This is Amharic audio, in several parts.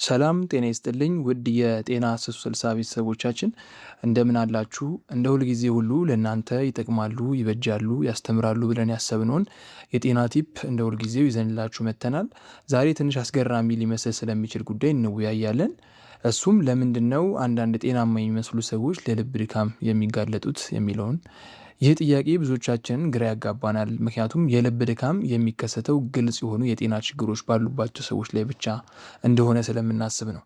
ሰላም ጤና ይስጥልኝ ውድ የጤና 360 ቤተሰቦቻችን እንደምን አላችሁ? እንደ ሁል ጊዜ ሁሉ ለእናንተ ይጠቅማሉ፣ ይበጃሉ፣ ያስተምራሉ ብለን ያሰብነውን የጤና ቲፕ እንደ ሁል ጊዜው ይዘንላችሁ መጥተናል። ዛሬ ትንሽ አስገራሚ ሊመስል ስለሚችል ጉዳይ እንወያያለን። እሱም ለምንድን ነው አንዳንድ ጤናማ የሚመስሉ ሰዎች ለልብ ድካም የሚጋለጡት የሚለውን። ይህ ጥያቄ ብዙዎቻችንን ግራ ያጋባናል። ምክንያቱም የልብ ድካም የሚከሰተው ግልጽ የሆኑ የጤና ችግሮች ባሉባቸው ሰዎች ላይ ብቻ እንደሆነ ስለምናስብ ነው።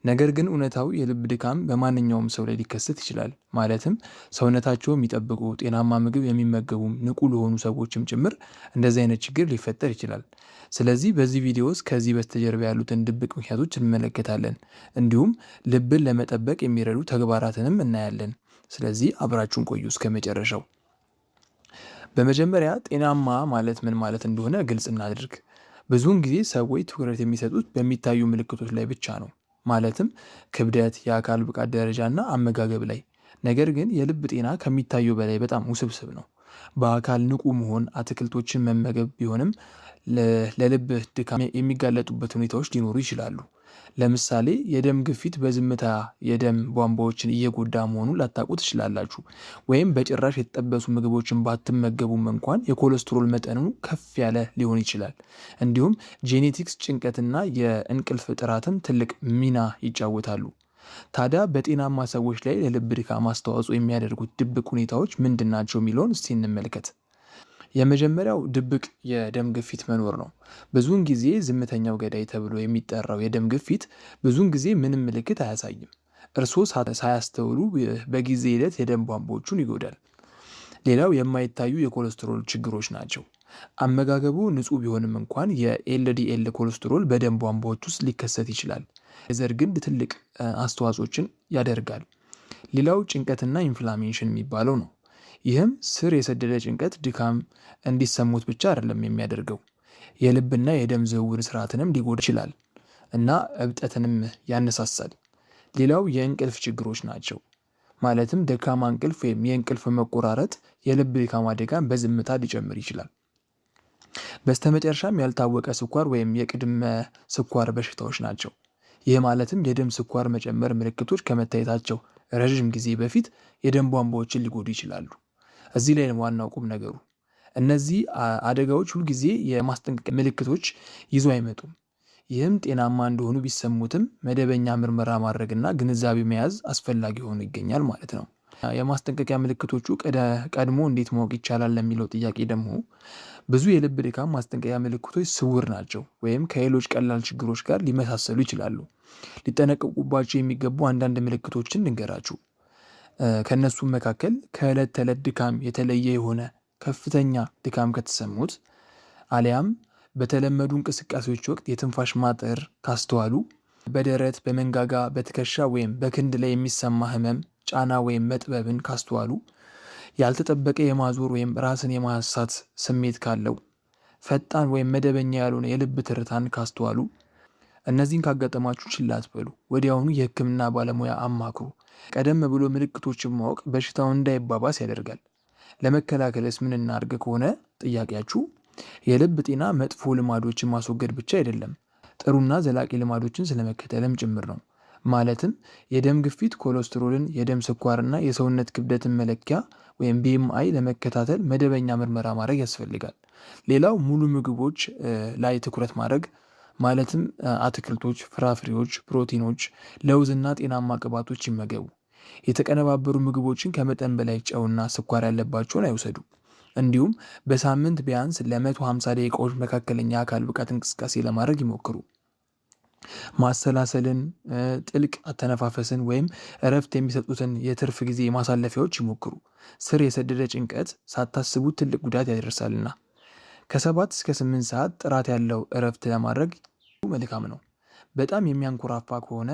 ነገር ግን እውነታው የልብ ድካም በማንኛውም ሰው ላይ ሊከሰት ይችላል። ማለትም ሰውነታቸው የሚጠብቁ ጤናማ ምግብ የሚመገቡም ንቁ ለሆኑ ሰዎችም ጭምር እንደዚህ አይነት ችግር ሊፈጠር ይችላል። ስለዚህ በዚህ ቪዲዮ ውስጥ ከዚህ በስተጀርባ ያሉትን ድብቅ ምክንያቶች እንመለከታለን። እንዲሁም ልብን ለመጠበቅ የሚረዱ ተግባራትንም እናያለን። ስለዚህ አብራችሁን ቆዩ እስከ መጨረሻው። በመጀመሪያ ጤናማ ማለት ምን ማለት እንደሆነ ግልጽ እናድርግ። ብዙውን ጊዜ ሰዎች ትኩረት የሚሰጡት በሚታዩ ምልክቶች ላይ ብቻ ነው። ማለትም ክብደት፣ የአካል ብቃት ደረጃ እና አመጋገብ ላይ። ነገር ግን የልብ ጤና ከሚታየው በላይ በጣም ውስብስብ ነው። በአካል ንቁ መሆን፣ አትክልቶችን መመገብ ቢሆንም ለልብ ድካም የሚጋለጡበት ሁኔታዎች ሊኖሩ ይችላሉ። ለምሳሌ የደም ግፊት በዝምታ የደም ቧንቧዎችን እየጎዳ መሆኑን ላታውቁ ትችላላችሁ። ወይም በጭራሽ የተጠበሱ ምግቦችን ባትመገቡም እንኳን የኮሌስትሮል መጠኑ ከፍ ያለ ሊሆን ይችላል። እንዲሁም ጄኔቲክስ፣ ጭንቀትና የእንቅልፍ ጥራትም ትልቅ ሚና ይጫወታሉ። ታዲያ በጤናማ ሰዎች ላይ ለልብ ድካም አስተዋጽኦ የሚያደርጉት ድብቅ ሁኔታዎች ምንድን ናቸው የሚለውን እስቲ እንመልከት። የመጀመሪያው ድብቅ የደም ግፊት መኖር ነው። ብዙውን ጊዜ ዝምተኛው ገዳይ ተብሎ የሚጠራው የደም ግፊት ብዙውን ጊዜ ምንም ምልክት አያሳይም። እርስዎ ሳያስተውሉ በጊዜ ሂደት የደም ቧንቧዎቹን ይጎዳል። ሌላው የማይታዩ የኮሌስትሮል ችግሮች ናቸው። አመጋገቡ ንጹህ ቢሆንም እንኳን የኤልዲኤል ኮሌስትሮል በደም ቧንቧዎች ውስጥ ሊከሰት ይችላል። የዘር ግንድ ትልቅ አስተዋጽኦችን ያደርጋል። ሌላው ጭንቀትና ኢንፍላሜሽን የሚባለው ነው። ይህም ስር የሰደደ ጭንቀት ድካም እንዲሰሙት ብቻ አይደለም የሚያደርገው፣ የልብና የደም ዝውውር ስርዓትንም ሊጎዳ ይችላል እና እብጠትንም ያነሳሳል። ሌላው የእንቅልፍ ችግሮች ናቸው። ማለትም ደካማ እንቅልፍ ወይም የእንቅልፍ መቆራረጥ የልብ ድካም አደጋን በዝምታ ሊጨምር ይችላል። በስተመጨረሻም ያልታወቀ ስኳር ወይም የቅድመ ስኳር በሽታዎች ናቸው። ይህ ማለትም የደም ስኳር መጨመር ምልክቶች ከመታየታቸው ረዥም ጊዜ በፊት የደም ቧንቧዎችን ሊጎዱ ይችላሉ። እዚህ ላይ ዋናው ቁም ነገሩ እነዚህ አደጋዎች ሁልጊዜ የማስጠንቀቂያ ምልክቶች ይዞ አይመጡም። ይህም ጤናማ እንደሆኑ ቢሰሙትም መደበኛ ምርመራ ማድረግና ግንዛቤ መያዝ አስፈላጊ ሆኖ ይገኛል ማለት ነው። የማስጠንቀቂያ ምልክቶቹ ቀድሞ እንዴት ማወቅ ይቻላል ለሚለው ጥያቄ ደግሞ ብዙ የልብ ድካም ማስጠንቀቂያ ምልክቶች ስውር ናቸው ወይም ከሌሎች ቀላል ችግሮች ጋር ሊመሳሰሉ ይችላሉ። ሊጠነቀቁባቸው የሚገቡ አንዳንድ ምልክቶችን ልንገራችሁ። ከእነሱም መካከል ከዕለት ተዕለት ድካም የተለየ የሆነ ከፍተኛ ድካም ከተሰሙት፣ አሊያም በተለመዱ እንቅስቃሴዎች ወቅት የትንፋሽ ማጠር ካስተዋሉ፣ በደረት፣ በመንጋጋ፣ በትከሻ ወይም በክንድ ላይ የሚሰማ ህመም፣ ጫና ወይም መጥበብን ካስተዋሉ፣ ያልተጠበቀ የማዞር ወይም ራስን የማሳት ስሜት ካለው፣ ፈጣን ወይም መደበኛ ያልሆነ የልብ ትርታን ካስተዋሉ፣ እነዚህን ካጋጠማችሁ ችላ አትበሉ። ወዲያውኑ የህክምና ባለሙያ አማክሩ። ቀደም ብሎ ምልክቶችን ማወቅ በሽታውን እንዳይባባስ ያደርጋል። ለመከላከልስ ምን እናድርግ ከሆነ ጥያቄያችሁ፣ የልብ ጤና መጥፎ ልማዶችን ማስወገድ ብቻ አይደለም፣ ጥሩና ዘላቂ ልማዶችን ስለመከተልም ጭምር ነው። ማለትም የደም ግፊት፣ ኮሌስትሮልን፣ የደም ስኳርና የሰውነት ክብደትን መለኪያ ወይም BMI ለመከታተል መደበኛ ምርመራ ማድረግ ያስፈልጋል። ሌላው ሙሉ ምግቦች ላይ ትኩረት ማድረግ፣ ማለትም አትክልቶች፣ ፍራፍሬዎች፣ ፕሮቲኖች፣ ለውዝና ጤናማ ቅባቶች ይመገቡ። የተቀነባበሩ ምግቦችን ከመጠን በላይ ጨውና ስኳር ያለባቸውን አይውሰዱ። እንዲሁም በሳምንት ቢያንስ ለ150 ደቂቃዎች መካከለኛ አካል ብቃት እንቅስቃሴ ለማድረግ ይሞክሩ። ማሰላሰልን፣ ጥልቅ አተነፋፈስን ወይም እረፍት የሚሰጡትን የትርፍ ጊዜ ማሳለፊያዎች ይሞክሩ። ስር የሰደደ ጭንቀት ሳታስቡት ትልቅ ጉዳት ያደርሳልና። ከ7 እስከ 8 ሰዓት ጥራት ያለው እረፍት ለማድረግ መልካም ነው። በጣም የሚያንኮራፋ ከሆነ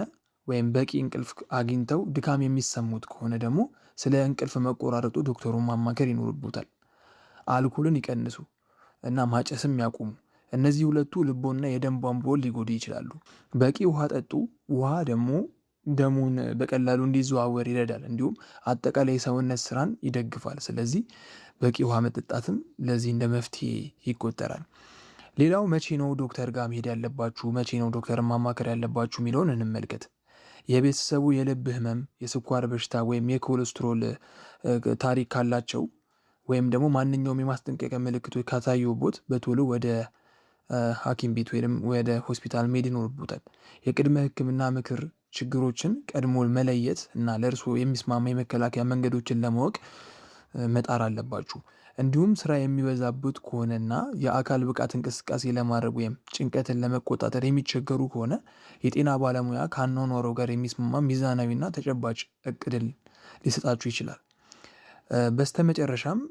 ወይም በቂ እንቅልፍ አግኝተው ድካም የሚሰሙት ከሆነ ደግሞ ስለ እንቅልፍ መቆራረጡ ዶክተሩን ማማከር ይኖርቦታል። አልኮልን ይቀንሱ እና ማጨስም ያቁሙ። እነዚህ ሁለቱ ልቦና የደም ቧንቧውን ሊጎዱ ይችላሉ። በቂ ውሃ ጠጡ። ውሃ ደግሞ ደሙን በቀላሉ እንዲዘዋወር ይረዳል። እንዲሁም አጠቃላይ የሰውነት ስራን ይደግፋል። ስለዚህ በቂ ውሃ መጠጣትም ለዚህ እንደ መፍትሄ ይቆጠራል። ሌላው መቼ ነው ዶክተር ጋር መሄድ ያለባችሁ፣ መቼ ነው ዶክተር ማማከር ያለባችሁ የሚለውን እንመልከት። የቤተሰቡ የልብ ህመም፣ የስኳር በሽታ ወይም የኮሌስትሮል ታሪክ ካላቸው ወይም ደግሞ ማንኛውም የማስጠንቀቂያ ምልክቶች ካሳዩቦት በቶሎ ወደ ሐኪም ቤት ወይም ወደ ሆስፒታል መሄድ ይኖርቦታል። የቅድመ ህክምና ምክር ችግሮችን ቀድሞ መለየት እና ለእርስዎ የሚስማማ የመከላከያ መንገዶችን ለማወቅ መጣር አለባችሁ። እንዲሁም ስራ የሚበዛበት ከሆነና የአካል ብቃት እንቅስቃሴ ለማድረግ ወይም ጭንቀትን ለመቆጣጠር የሚቸገሩ ከሆነ የጤና ባለሙያ ከአኗኗሮ ጋር የሚስማማ ሚዛናዊና ተጨባጭ እቅድን ሊሰጣችሁ ይችላል። በስተመጨረሻም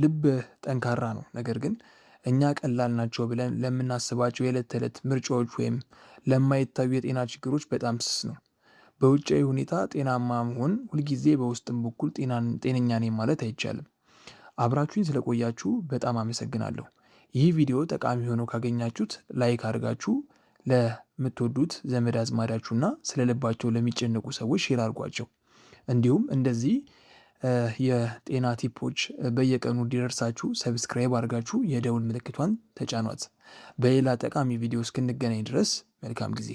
ልብ ጠንካራ ነው፣ ነገር ግን እኛ ቀላል ናቸው ብለን ለምናስባቸው የዕለት ተዕለት ምርጫዎች ወይም ለማይታዩ የጤና ችግሮች በጣም ስስ ነው። በውጫዊ ሁኔታ ጤናማ መሆን ሁልጊዜ በውስጥም በኩል ጤነኛ ነኝ ማለት አይቻልም። አብራችሁኝ ስለቆያችሁ በጣም አመሰግናለሁ። ይህ ቪዲዮ ጠቃሚ ሆኖ ካገኛችሁት ላይክ አድርጋችሁ ለምትወዱት ዘመድ አዝማዳችሁና ስለ ልባቸው ለሚጨነቁ ሰዎች ሼር አድርጓቸው። እንዲሁም እንደዚህ የጤና ቲፖች በየቀኑ እንዲደርሳችሁ ሰብስክራይብ አድርጋችሁ የደውል ምልክቷን ተጫኗት። በሌላ ጠቃሚ ቪዲዮ እስክንገናኝ ድረስ መልካም ጊዜ